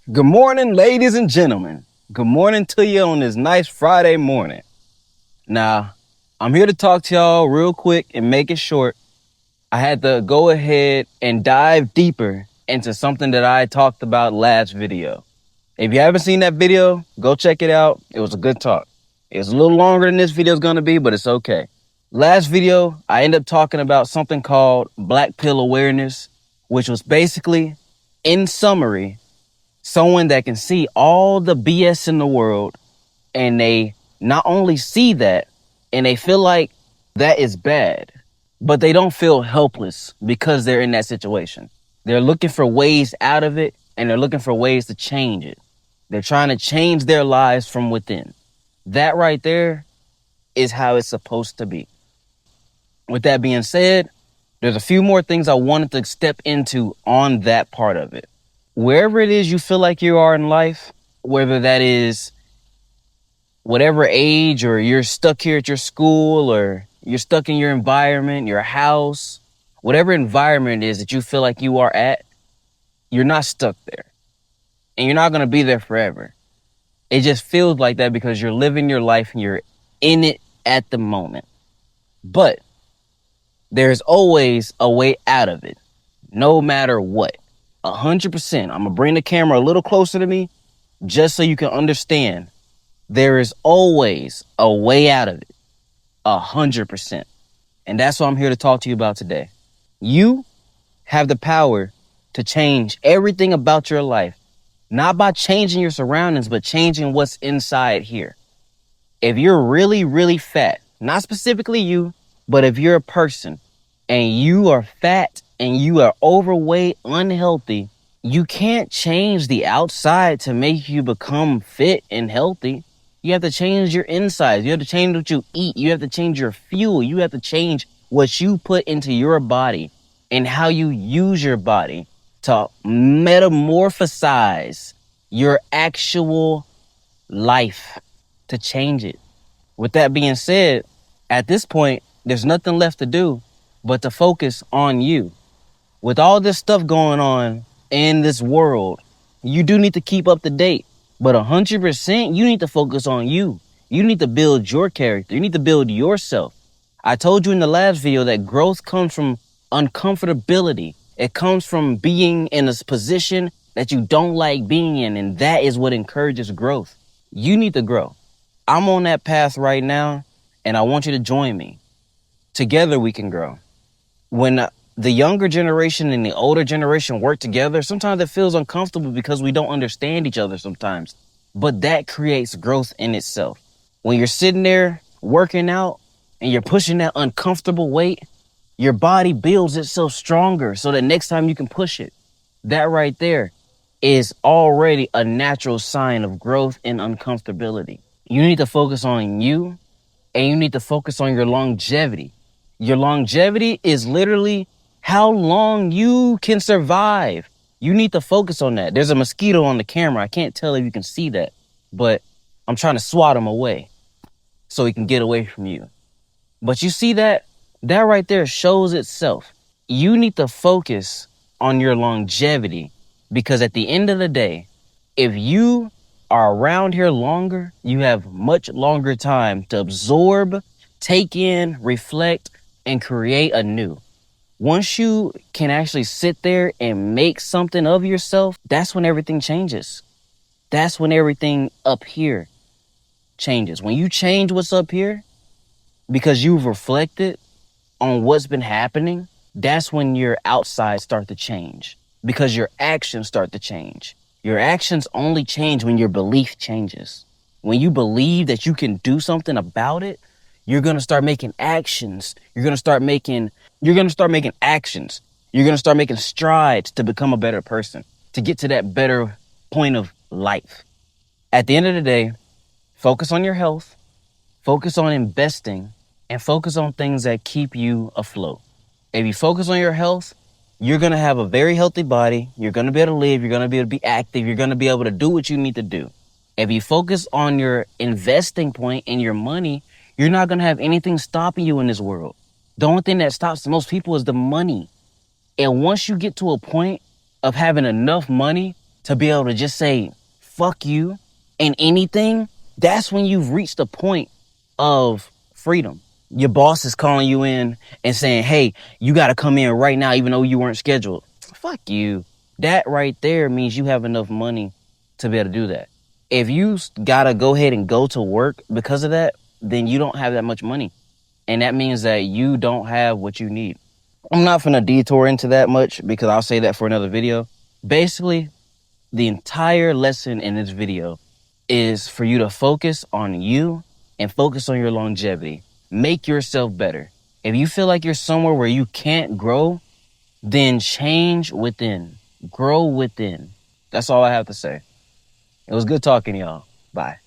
Good morning, ladies and gentlemen. Good morning to you on this nice Friday morning. Now, I'm here to talk to y'all real quick and make it short. I had to go ahead and dive deeper into something that I talked about last video. If you haven't seen that video, go check it out. It was a good talk. It's a little longer than this video is going to be, but it's okay. Last video, I ended up talking about something called black pill awareness, which was basically, in summary, someone that can see all the BS in the world, and they not only see that and they feel like that is bad, but they don't feel helpless because they're in that situation. They're looking for ways out of it, and they're looking for ways to change it. They're trying to change their lives from within. That right there is how it's supposed to be. With that being said, there's a few more things I wanted to step into on that part of it. Wherever it is you feel like you are in life, whether that is whatever age, or you're stuck here at your school, or you're stuck in your environment, your house, whatever environment it is that you feel like you are at, you're not stuck there. And you're not going to be there forever. It just feels like that because you're living your life and you're in it at the moment. But there's always a way out of it, no matter what. 100%. I'm going to bring the camera a little closer to me just so you can understand. There is always a way out of it. 100%. And that's what I'm here to talk to you about today. You have the power to change everything about your life, not by changing your surroundings, but changing what's inside here. If you're really, really fat, not specifically you, but if you're a person and you are fat and you are overweight, unhealthy, you can't change the outside to make you become fit and healthy. You have to change your insides. You have to change what you eat. You have to change your fuel. You have to change what you put into your body and how you use your body to metamorphosize your actual life, to change it. With that being said, at this point, there's nothing left to do but to focus on you. With all this stuff going on in this world, you do need to keep up to date. But 100%, you need to focus on you. You need to build your character. You need to build yourself. I told you in the last video that growth comes from uncomfortability. It comes from being in a position that you don't like being in, and that is what encourages growth. You need to grow. I'm on that path right now, and I want you to join me. Together we can grow. When the younger generation and the older generation work together, sometimes it feels uncomfortable because we don't understand each other sometimes. But that creates growth in itself. When you're sitting there working out and you're pushing that uncomfortable weight, your body builds itself stronger so that next time you can push it. That right there is already a natural sign of growth and uncomfortability. You need to focus on you, and you need to focus on your longevity. Your longevity is literally how long you can survive. You need to focus on that. There's a mosquito on the camera. I can't tell if you can see that, but I'm trying to swat him away so he can get away from you. But you see that? That right there shows itself. You need to focus on your longevity, because at the end of the day, if you are around here longer, you have much longer time to absorb, take in, reflect, and create anew. Once you can actually sit there and make something of yourself, that's when everything changes. That's when everything up here changes. When you change what's up here, because you've reflected on what's been happening, that's when your outside start to change, because your actions start to change. Your actions only change when your belief changes. When you believe that you can do something about it, you're going to start making actions. You're going to start making actions. You're going to start making strides to become a better person, to get to that better point of life. At the end of the day, focus on your health, focus on investing, and focus on things that keep you afloat. If you focus on your health, you're going to have a very healthy body. You're going to be able to live. You're going to be able to be active. You're going to be able to do what you need to do. If you focus on your investing point and your money, you're not going to have anything stopping you in this world. The only thing that stops most people is the money. And once you get to a point of having enough money to be able to just say, fuck you and anything, that's when you've reached a point of freedom. Your boss is calling you in and saying, hey, you got to come in right now, even though you weren't scheduled. Fuck you. That right there means you have enough money to be able to do that. If you got to go ahead and go to work because of that, then you don't have that much money. And that means that you don't have what you need. I'm not going to detour into that much because I'll say that for another video. Basically, the entire lesson in this video is for you to focus on you and focus on your longevity. Make yourself better. If you feel like you're somewhere where you can't grow, then change within. Grow within. That's all I have to say. It was good talking to y'all. Bye.